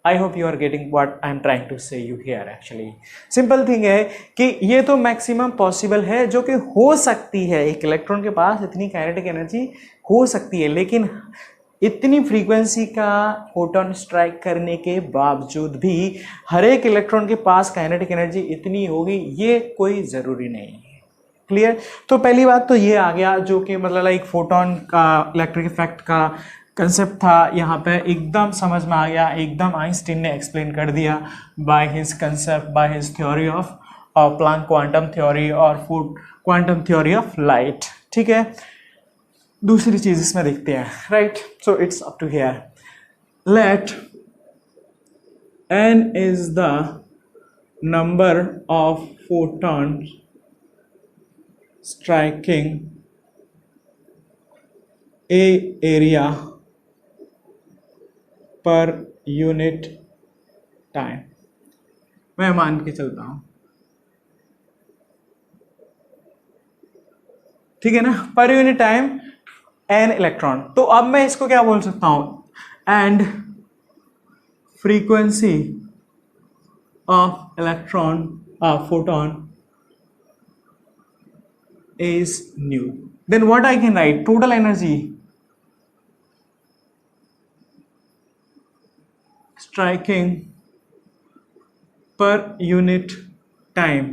I hope you are getting what I am trying to say you here. Actually simple thing है कि ये तो मैक्सिमम पॉसिबल है जो कि हो सकती है, एक इलेक्ट्रॉन के पास इतनी काइनेटिक एनर्जी हो सकती है, लेकिन इतनी फ्रीक्वेंसी का फोटोन स्ट्राइक करने के बावजूद भी हर एक इलेक्ट्रॉन के पास काइनेटिक एनर्जी इतनी होगी, ये कोई ज़रूरी नहीं है। क्लियर। तो पहली बात तो ये आ गया जो कि मतलब लाइक फोटोन का इलेक्ट्रिक इफेक्ट का कंसेप्ट था, यहाँ पे एकदम समझ में आ गया, एकदम आइंस्टीन ने एक्सप्लेन कर दिया by his concept, by his theory of और प्लैंक क्वांटम थ्योरी और क्वांटम थ्योरी ऑफ लाइट। ठीक है, दूसरी चीज इसमें देखते हैं, right. So it's up to here, let n is the number of photons striking a area per unit time। मैं मान के चलता हूं, ठीक है ना, पर यूनिट टाइम एन इलेक्ट्रॉन। तो अब मैं इसको क्या बोल सकता हूं, and frequency of electron photon is nu। Then what I can write, total energy striking per unit time,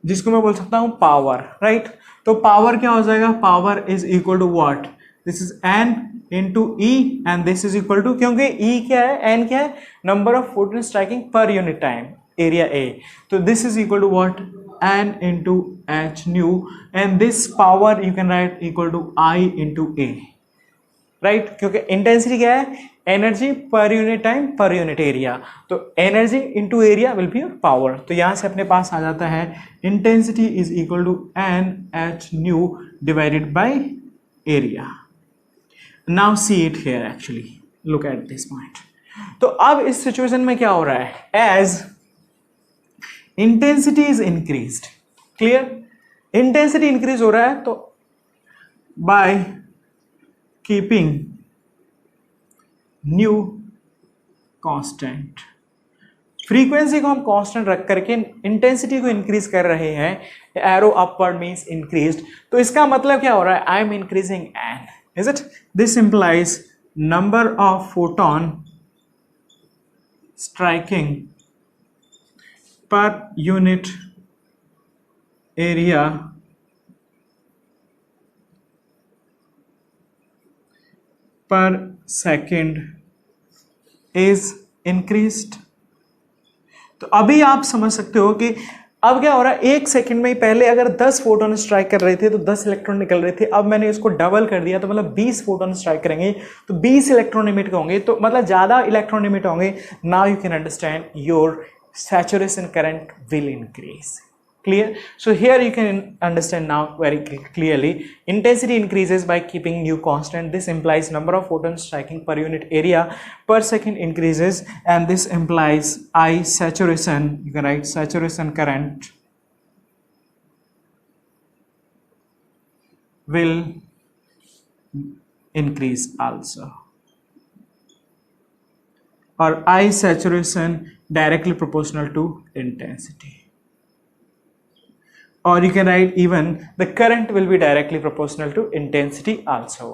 जिसको मैं बोल सकता हूं पावर, राइट। तो पावर क्या हो जाएगा, power is equal to what, this is N into E and this is equal to, क्योंकि ई क्या है, एन क्या है, number of photon striking per unit time area A, तो this is equal to what, n into h nu, and this power you can write equal to I into A, right, क्योंकि intensity क्या है, energy per unit time per unit area, तो energy into area will be power. तो यहां से अपने पास आ जाता है intensity is equal to N H nu divided by area. Now see it here, actually look at this point. तो अब इस सिचुएशन में क्या हो रहा है, as intensity is increased, clear, intensity increase हो रहा है, तो by keeping new constant, frequency को हम कांस्टेंट रख करके इंटेंसिटी को इंक्रीज कर रहे हैं, एरो अपवर्ड मींस इंक्रीज्ड, तो इसका मतलब क्या हो रहा है, I am increasing n, is it, this implies number of photon striking per unit area per second is increased। तो अभी आप समझ सकते हो कि अब क्या हो रहा है, एक सेकंड में ही पहले अगर 10 फोटोन स्ट्राइक कर रहे थे तो 10 इलेक्ट्रॉन निकल रहे थे, अब मैंने इसको डबल कर दिया तो मतलब 20 फोटोन स्ट्राइक करेंगे तो 20 इलेक्ट्रॉन इमिट होंगे, तो मतलब ज्यादा इलेक्ट्रॉन इमिट होंगे। Now you can understand your saturation current will increase, clear। So here you can understand now very clearly, intensity increases by keeping new constant, this implies number of photons striking per unit area per second increases, and this implies I saturation, you can write saturation current will increase also, or I saturation directly proportional to intensity, or you can write even the current will be directly proportional to intensity also,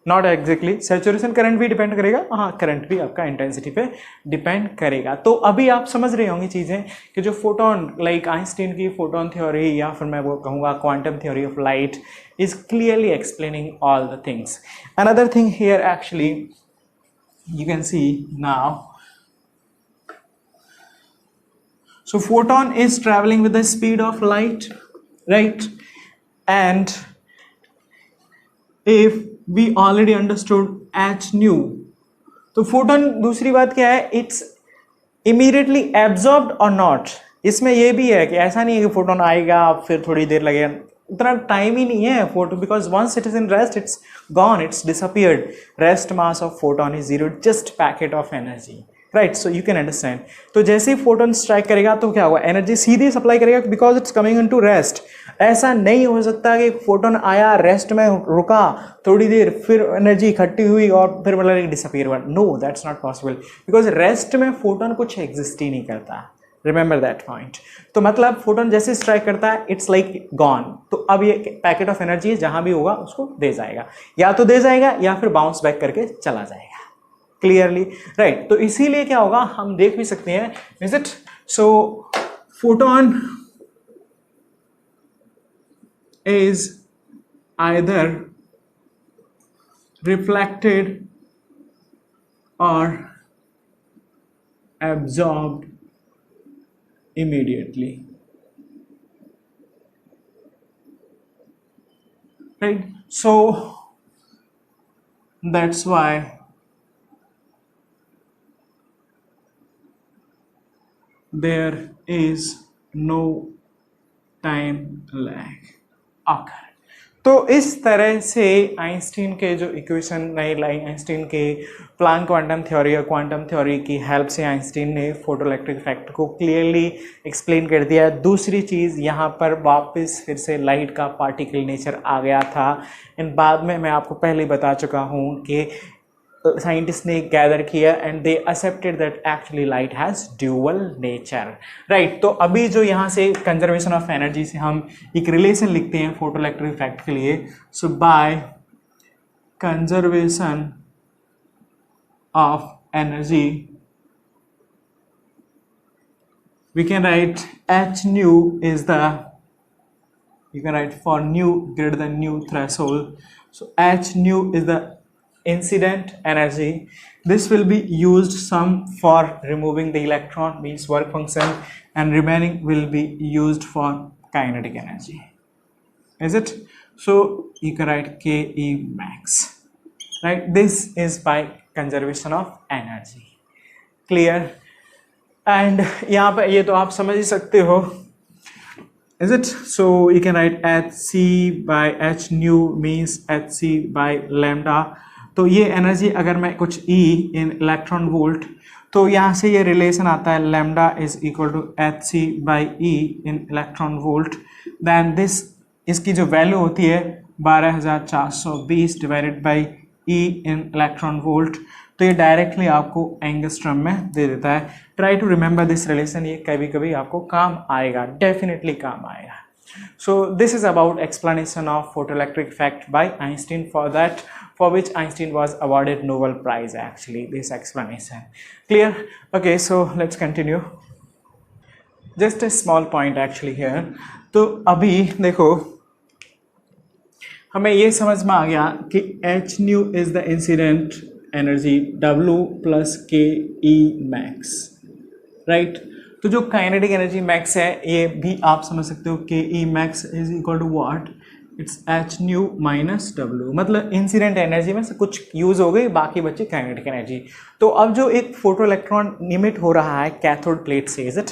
not exactly, saturation current भी depend करेगा, हाँ current भी आपका intensity पे depend करेगा। तो अभी आप समझ रहे होंगे चीजें कि जो फोटोन, लाइक आइंस्टीन की फोटोन थ्योरी या फिर मैं वो कहूँगा quantum theory of light is clearly explaining all the things. Another thing here actually you can see now, so photon is traveling with the speed of light, right, and if we already understood h nu, तो photon दूसरी बात क्या है, it's immediately absorbed or not। इसमें ये भी है कि ऐसा नहीं है कि फोटोन आएगा फिर थोड़ी देर लगेगा, उतना टाइम ही नहीं है photo, because once it is in rest it's gone, it's disappeared, rest mass of photon is zero, just packet of energy, right. So you can understand, तो जैसे ही फोटोन स्ट्राइक करेगा तो क्या होगा, एनर्जी सीधी सप्लाई करेगा because it's coming into rest. ऐसा नहीं हो सकता कि फोटोन आया, रेस्ट में रुका थोड़ी देर, फिर एनर्जी इकट्ठी हुई और फिर मतलब डिसअपियर हुआ, no that's not possible, because rest में फोटोन कुछ एग्जिस्ट ही नहीं करता, रिमेंबर दैट पॉइंट। तो मतलब फोटोन जैसे स्ट्राइक करता है इट्स लाइक गॉन, तो अब ये पैकेट ऑफ एनर्जी जहां भी होगा उसको दे जाएगा, या तो दे जाएगा या फिर बाउंस बैक करके चला जाएगा, क्लियरली, राइट। तो इसीलिए क्या होगा, हम देख भी सकते हैं, is it, so photon is either reflected और absorbed immediately, right? So that's why there is no time lag occur. तो इस तरह से आइंस्टीन के जो इक्वेशन नई लाई, आइंस्टीन के प्लैंक क्वांटम थ्योरी और क्वांटम थ्योरी की हेल्प से आइंस्टीन ने फोटोइलेक्ट्रिक इफेक्ट को क्लियरली एक्सप्लेन कर दिया। दूसरी चीज़ यहाँ पर वापस फिर से लाइट का पार्टिकल नेचर आ गया था। इन बाद में मैं आपको पहले बता चुका हूँ कि साइंटिस्ट ने गैदर किया and they accepted that actually light has dual nature, right. तो अभी जो यहाँ से कंजर्वेशन ऑफ एनर्जी से हम एक रिलेशन लिखते हैं फोटोइलेक्ट्रिक इफेक्ट के लिए। So by conservation of energy we can write h nu is the, you can write for nu greater than nu threshold, so h nu is the incident energy. This will be used some for removing the electron, means work function, and remaining will be used for kinetic energy, is it? So you can write ke max, right? This is by conservation of energy, clear? And यहाँ पर ये तो आप समझ ही सकते हो, is it? So you can write hc by h nu means hc by lambda. तो ये एनर्जी अगर मैं कुछ E इन इलेक्ट्रॉन वोल्ट, तो यहाँ से ये रिलेशन आता है lambda is equal to h c by E in electron volt. Then this, इसकी जो वैल्यू होती है 12,420 divided by E in electron volt, तो ये डायरेक्टली आपको एंगस्ट्रम में दे देता है। Try to remember this relation, ये कभी कभी आपको काम आएगा, डेफिनेटली काम आएगा। So this is about explanation of photoelectric effect by Einstein, for which Einstein was awarded Nobel Prize, actually, this explanation. Clear? Okay, so let's continue. Just a small point actually here. तो अभी देखो हमें ये समझ में आ गया कि h nu is the incident energy, W plus K E max, right? तो जो काइनेटिक एनर्जी मैक्स है ये भी आप समझ सकते हो कि E max is equal to what, it's H nu minus W, मतलब इंसिडेंट एनर्जी में से कुछ यूज हो गई, बाकी बची काइनेटिक एनर्जी। तो अब जो एक फोटो इलेक्ट्रॉन इमिट हो रहा है कैथोड प्लेट से, is it,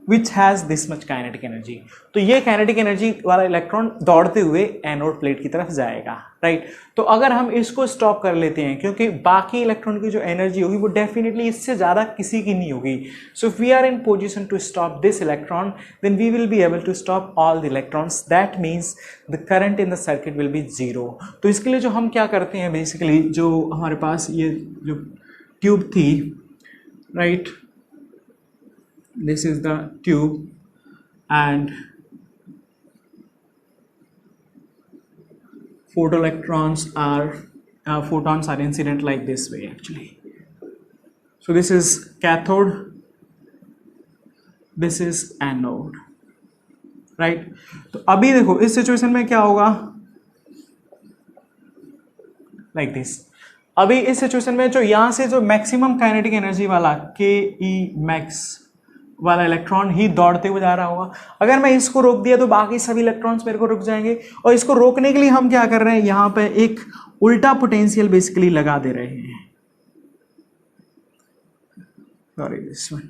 which has this much kinetic energy, तो ये काइनेटिक एनर्जी वाला इलेक्ट्रॉन दौड़ते हुए एनोड प्लेट की तरफ जाएगा, राइट। तो अगर हम इसको स्टॉप कर लेते हैं, क्योंकि बाकी इलेक्ट्रॉन की जो एनर्जी होगी वो डेफिनेटली इससे ज़्यादा किसी की नहीं होगी, so if we are in position to stop this electron then we will be able to stop all the electrons, that means the current in the circuit will be zero. तो इसके लिए जो हम क्या करते हैं, बेसिकली जो हमारे पास ये जो ट्यूब थी, right, this is the tube and photons are incident like this way actually. So this is cathode, this is anode, right? तो अभी देखो इस सिचुएशन में क्या होगा, like this। अभी इस सिचुएशन में जो यहाँ से जो मैक्सिमम काइनेटिक एनर्जी वाला के ई मैक्स वाला इलेक्ट्रॉन ही दौड़ते हुए जा रहा होगा, अगर मैं इसको रोक दिया तो बाकी सभी इलेक्ट्रॉन्स मेरे को रुक जाएंगे, और इसको रोकने के लिए हम क्या कर रहे हैं, यहाँ पे एक उल्टा पोटेंशियल बेसिकली लगा दे रहे हैं, सॉरी दिस वन,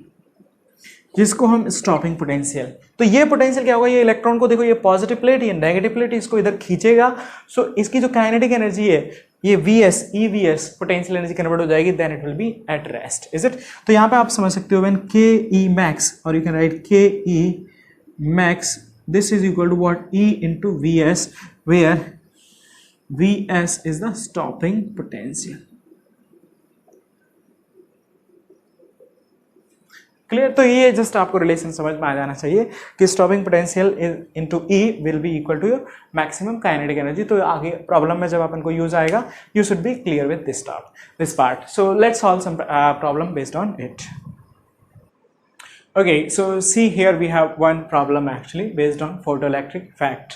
जिसको हम स्टॉपिंग पोटेंशियल। तो ये पोटेंशियल क्या होगा, ये इलेक्ट्रॉन को देखो, ये पॉजिटिव प्लेट, ये नेगेटिव प्लेट, इसको इधर खींचेगा, सो इसकी जो काइनेटिक एनर्जी है ये Vs EVs potential energy convert हो जाएगी, then it will be at rest, is it. तो यहाँ पे आप समझ सकते हो व्हेन के ई मैक्स, और you can write K E max, this is equal to what, E into Vs, where Vs is the stopping potential. Clear? तो ये जस्ट आपको रिलेशन समझ में आ जाना चाहिए कि stopping potential into E will be equal to your maximum kinetic energy. तो आगे प्रॉब्लम में जब अपन को यूज आएगा, you should be clear with this part. So let's solve some problem based on it. Okay, so see here we have one problem actually based on photoelectric effect.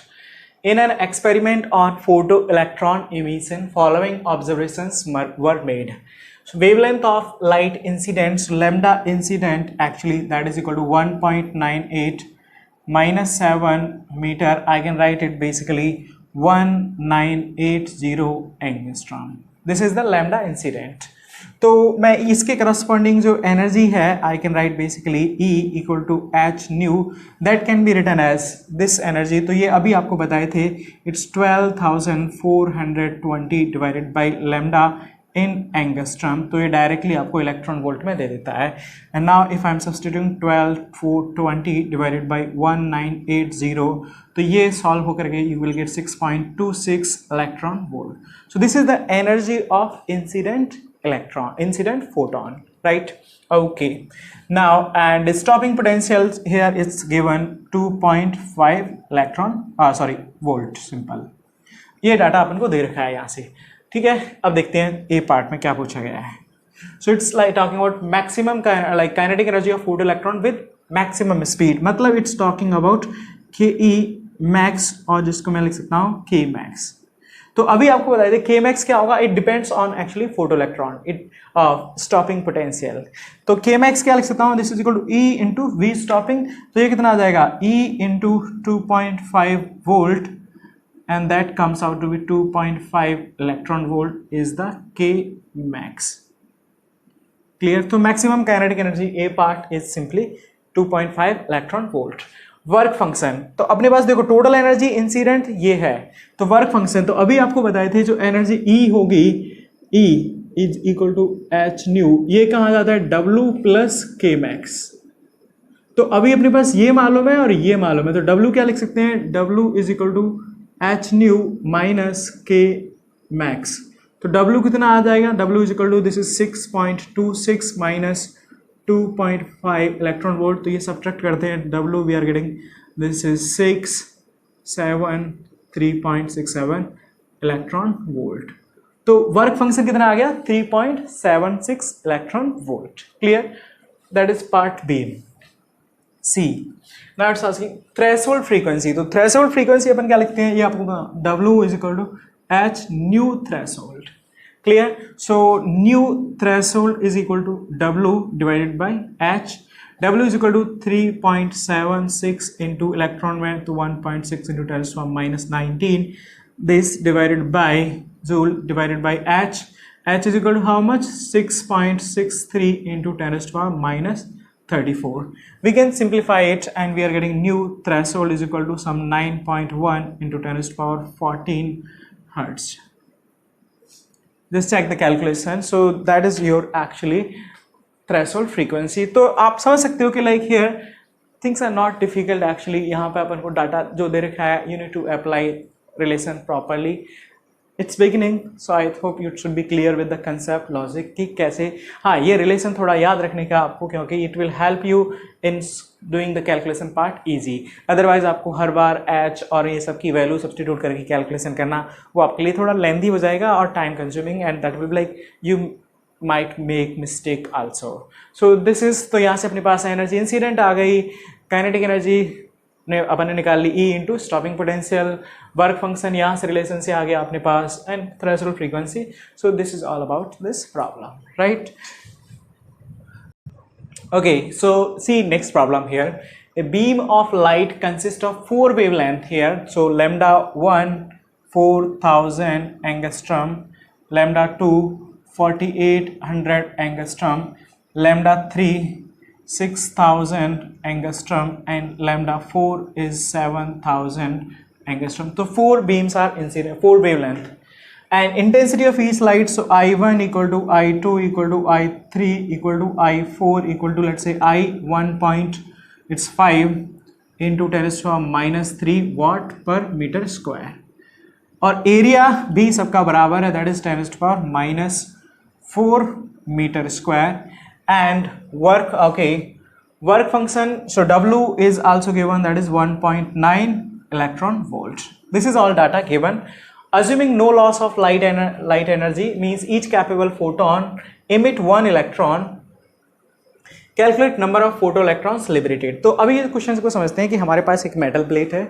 In an experiment on photoelectron emission, following observations were made. So wavelength of light incidents, lambda incident actually, that is equal to 1.98 minus 7 meter. I can write it basically 1980 angstrom. This is the lambda incident. तो मैं इसके corresponding जो energy है I can write basically E equal to h nu, that can be written as this energy. तो ये अभी आपको बताए थे, it's 12,420 divided by lambda in angstrom. तो ये डायरेक्टली आपको इलेक्ट्रॉन वोल्ट में दे देता है। And now if I am substituting 12,420 divided by 1980, तो ये सॉल्व होकर के you will get 6.26 electron volt. So this is the energy of incident incident photon, right? Okay, now and stopping potential here is given 2.5 electron volt, simple। ये data अपन को दे रखा है यहाँ से, ठीक है। अब देखते हैं ए पार्ट में क्या पूछा गया है। So it's like talking about maximum like kinetic energy of photo electron with maximum speed, मतलब इट्स टॉकिंग अबाउट के ई मैक्स, और जिसको मैं लिख सकता हूँ के मैक्स। तो अभी आपको बता दें के मैक्स क्या होगा, it depends on actually photo electron it stopping potential. तो के मैक्स क्या लिख सकता हूँ, this is equal to e into V stopping. तो ये कितना आ जाएगा, e into 2.5 volt, and that comes out to be 2.5 electron volt is the K max. Clear? तो maximum kinetic energy a part is simply 2.5 electron volt. Work function, तो अपने पास देखो total energy incident ये है, तो वर्क फंक्शन तो अभी आपको बताए थे जो एनर्जी ई होगी, E is equal to h nu, ये कहा जाता है डब्ल्यू प्लस के मैक्स। तो अभी अपने पास ये मालूम है और ये मालूम है, तो डब्ल्यू क्या लिख सकते हैं, W is equal to h nu minus K max. तो डब्ल्यू कितना आ जाएगा, W is equal to this is 6.26 minus 2.5 electron volt. तो ये सब्ट्रैक्ट करते हैं, W we are getting this is 673.67 electron volt. तो वर्क फंक्शन कितना आ गया, 3.76 electron volt. Clear? That is part B. See now it's asking threshold frequency. तो threshold frequency अपन क्या लिखते हैं, ये आपको W is equal to h nu threshold. Clear? So new threshold is equal to W divided by H. W is equal to 3.76 into electron volt to 1.6 into 10 to the minus 19. This divided by Joule divided by H. H is equal to how much? 6.63 into 10 to the minus 34. We can simplify it and we are getting new threshold is equal to some 9.1 into 10 to the power 14 hertz. Just check the calculation. So that is your actually threshold frequency. तो आप समझ सकते हो कि like here things are not difficult actually। यहाँ पे अपन को data जो दे रखा है, you need to apply relation properly. It's beginning, so I hope you should be clear with the concept, logic कि कैसे, हाँ ये relation थोड़ा याद रखने का आपको, क्योंकि it will help you in doing the calculation part easy. Otherwise आपको हर बार h और ये सब की वैल्यू सब्सटीट्यूट करके कैलकुलेशन करना वो आपके लिए थोड़ा लेंदी हो जाएगा और time consuming, and that will be like you might make mistake also. So this is, तो यहाँ से अपने पास एनर्जी इंसिडेंट आ गई, काइनेटिक एनर्जी ने अपन ने निकाल ली E into stopping potential, work function यहाँ से रिलेशन से आ गया अपने पास, and threshold frequency. So this is all about this problem, right? Okay, so see next problem here. A beam of light consists of 4 wavelength here. So lambda 1 4000 angstrom, lambda 2 4800 angstrom, lambda 3 6000 angstrom, and lambda 4 is 7000 angstrom. So 4 beams are incident, 4 wavelength. And intensity of each light, so I1 equal to I2 equal to I3 equal to I4 equal to, let's say, I1.5 into 10 to the minus 3 watt per meter square, और area भी सबका बराबर है, that is 10 to the minus 4 meter square. And work, okay, work function, so W is also given, that is 1.9 electron volt. This is all data given. Assuming no loss of light energy means each capable photon emit 1 electron. Calculate number of photo electrons liberated. तो अभी ये question को समझते हैं कि हमारे पास एक metal plate है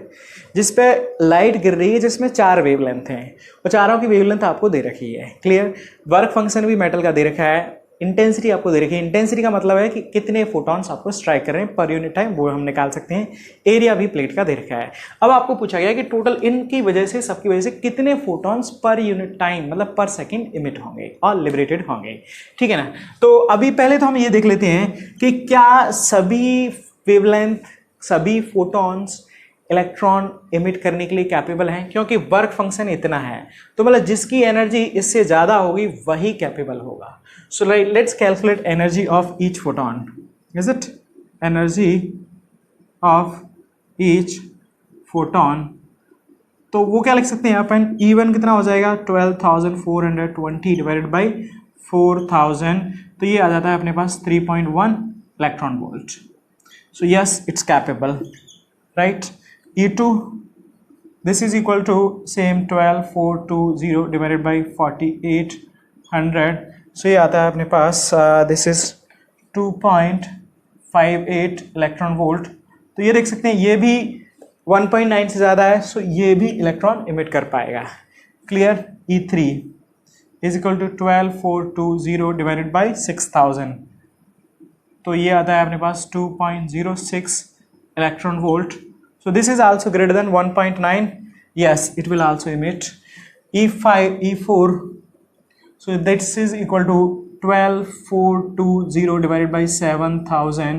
जिस पे लाइट गिर रही है, जिसमें 4 वेवलेंथ हैं और चारों की वेवलेंथ आपको दे रखी है। क्लियर? वर्क फंक्शन भी मेटल का दे रखा है, इंटेंसिटी आपको दे रखी है। इंटेंसिटी का मतलब है कि कितने फोटॉन्स आपको स्ट्राइक कर रहे हैं पर यूनिट टाइम, वो हम निकाल सकते हैं। एरिया भी प्लेट का दे रखा है। अब आपको पूछा गया कि टोटल इनकी वजह से, सबकी वजह से कितने फोटॉन्स पर यूनिट टाइम मतलब पर सेकेंड इमिट होंगे और लिबरेटेड होंगे, ठीक है ना। तो अभी पहले तो हम ये देख लेते हैं कि क्या सभी वेवलेंथ, सभी फोटॉन्स इलेक्ट्रॉन इमिट करने के लिए कैपेबल हैं, क्योंकि वर्क फंक्शन इतना है, तो मतलब जिसकी एनर्जी इससे ज़्यादा होगी वही कैपेबल होगा। So let's calculate energy of each photon. Is it energy of each photon, तो वो क्या लिख सकते हैं अपन, E1 कितना हो जाएगा 12,420 डिवाइडेड बाई 4,000, तो ये आ जाता है अपने पास 3.1 electron volt. So yes it's capable, right. E2 this is equal to same 12,420 divided by 4,800, so ये आता है अपने पास this is 2.58 इलेक्ट्रॉन वोल्ट। तो ये देख सकते हैं ये भी 1.9 से ज़्यादा है, सो ये भी इलेक्ट्रॉन इमिट कर पाएगा। Clear. E3 is equal to 12,420 divided by 6,000, तो ये आता है अपने पास 2.06 electron volt. So this is also greater than 1.9. Yes, it will also emit. E5, E4. So this is equal to 12,420 divided by 7,000,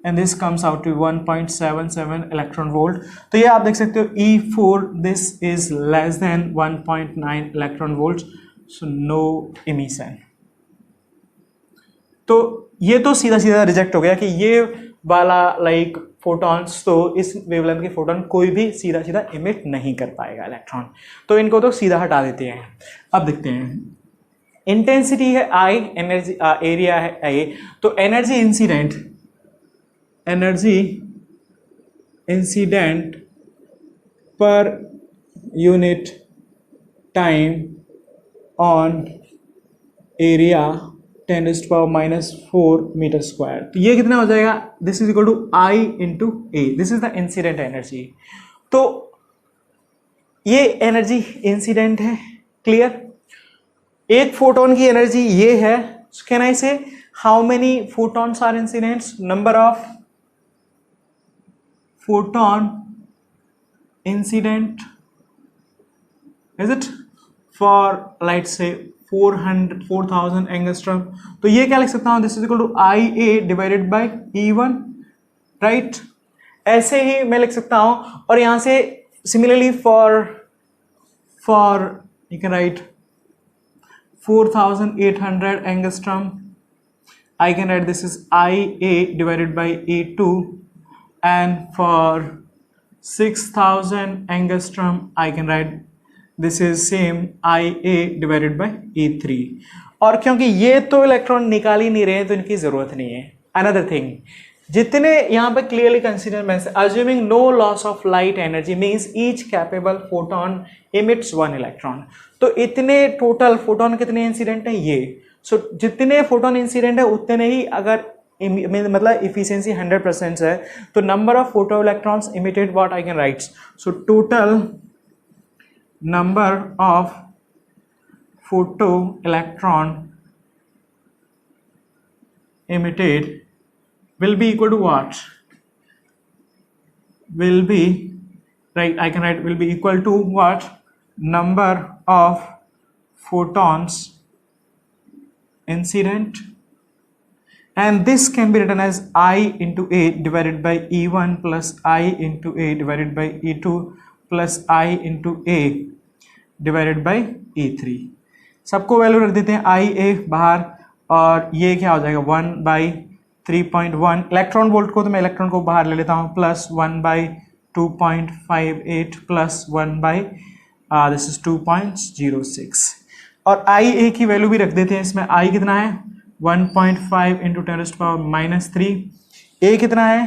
and this comes out to 1.77 electron volt. तो ये आप देख सकते हो E4 this is less than 1.9 electron volts. So no emission. तो ये तो सीधा सीधा रिजेक्ट हो गया कि ये वाला लाइक फोटॉन्स, तो इस वेवलेंथ के फोटॉन कोई भी सीधा सीधा इमिट नहीं कर पाएगा इलेक्ट्रॉन, तो इनको तो सीधा हटा देते हैं। अब देखते हैं इंटेंसिटी है आई, एनर्जी एरिया है आई, तो energy incident per unit time on area 10⁻⁴ metre square, तो ये कितना हो जाएगा, this is equal to I into A, this is the incident energy. तो ये एनर्जी इंसिडेंट है। क्लियर। एक फोटोन की एनर्जी ये है, can I say how many photons are incidents, number of photon incident is it for light say 4,000 angstrom, तो ये क्या लिख सकता हूं, this is equal to I A divided by E1, right. ऐसे ही मैं लिख सकता हूं, और यहां से similarly for you can write 4,800 angstrom, I can write this is IA divided by E2, and for 6,000 angstrom I can write this is same IA divided by E3। और क्योंकि ये तो इलेक्ट्रॉन निकाल ही नहीं रहे हैं तो इनकी जरूरत नहीं है। अनदर थिंग, जितने यहाँ पे क्लियरली कंसीडर मैं assuming no loss of light energy means each capable photon emits one electron, तो इतने टोटल फोटोन कितने इंसिडेंट है ये, सो जितने फोटोन इंसिडेंट है उतने ही अगर मतलब इफिशियंसी 100% है तो number of photo electrons emitted what I can right, so total number of photo electron emitted will be equal to what, will be right, I can write will be equal to what, number of photons incident, and this can be written as I into A divided by E1 plus I into A divided by E2 plus I into A divided by E3। सबको value रख देते हैं आई ए बाहर, और ये क्या हो जाएगा 1 बाई 3.1 इलेक्ट्रॉन वोल्ट को, तो मैं इलेक्ट्रॉन को बाहर ले लेता हूँ, plus 1 by 2.58 plus 1 by this is 2.06, और आई ए की वैल्यू भी रख देते हैं इसमें। आई कितना है 1.5 इंटू 10⁻³ ए कितना है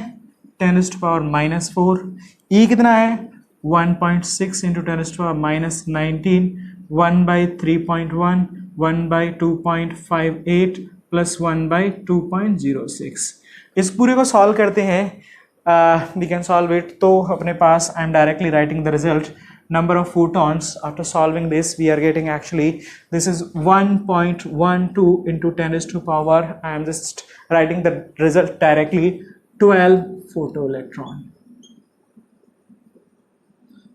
10⁻⁴, ई कितना है 1.6 into 10⁻⁹, 1 by 3.1, 1 by 2.58 plus 1 by 2.06। इस पूरे को सॉल्व करते हैं, वी कैन सॉल्व इट, तो अपने पास I am directly writing the result number of photons. After solving this, we are getting actually this is 1.12 into 10 is to power, I am just writing the result directly, 12 photoelectron.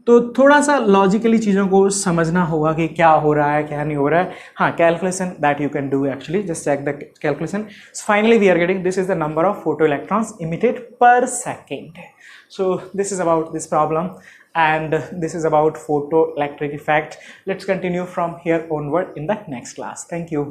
तो थोड़ा सा logically चीज़ों को समझना होगा कि क्या हो रहा है क्या नहीं हो रहा है. हाँ, calculation that you can do actually, just check the calculation. Finally we are getting this is the number of photo electrons emitted per second. So this is about this problem and this is about photoelectric effect. Let's continue from here onward in the next class. Thank you.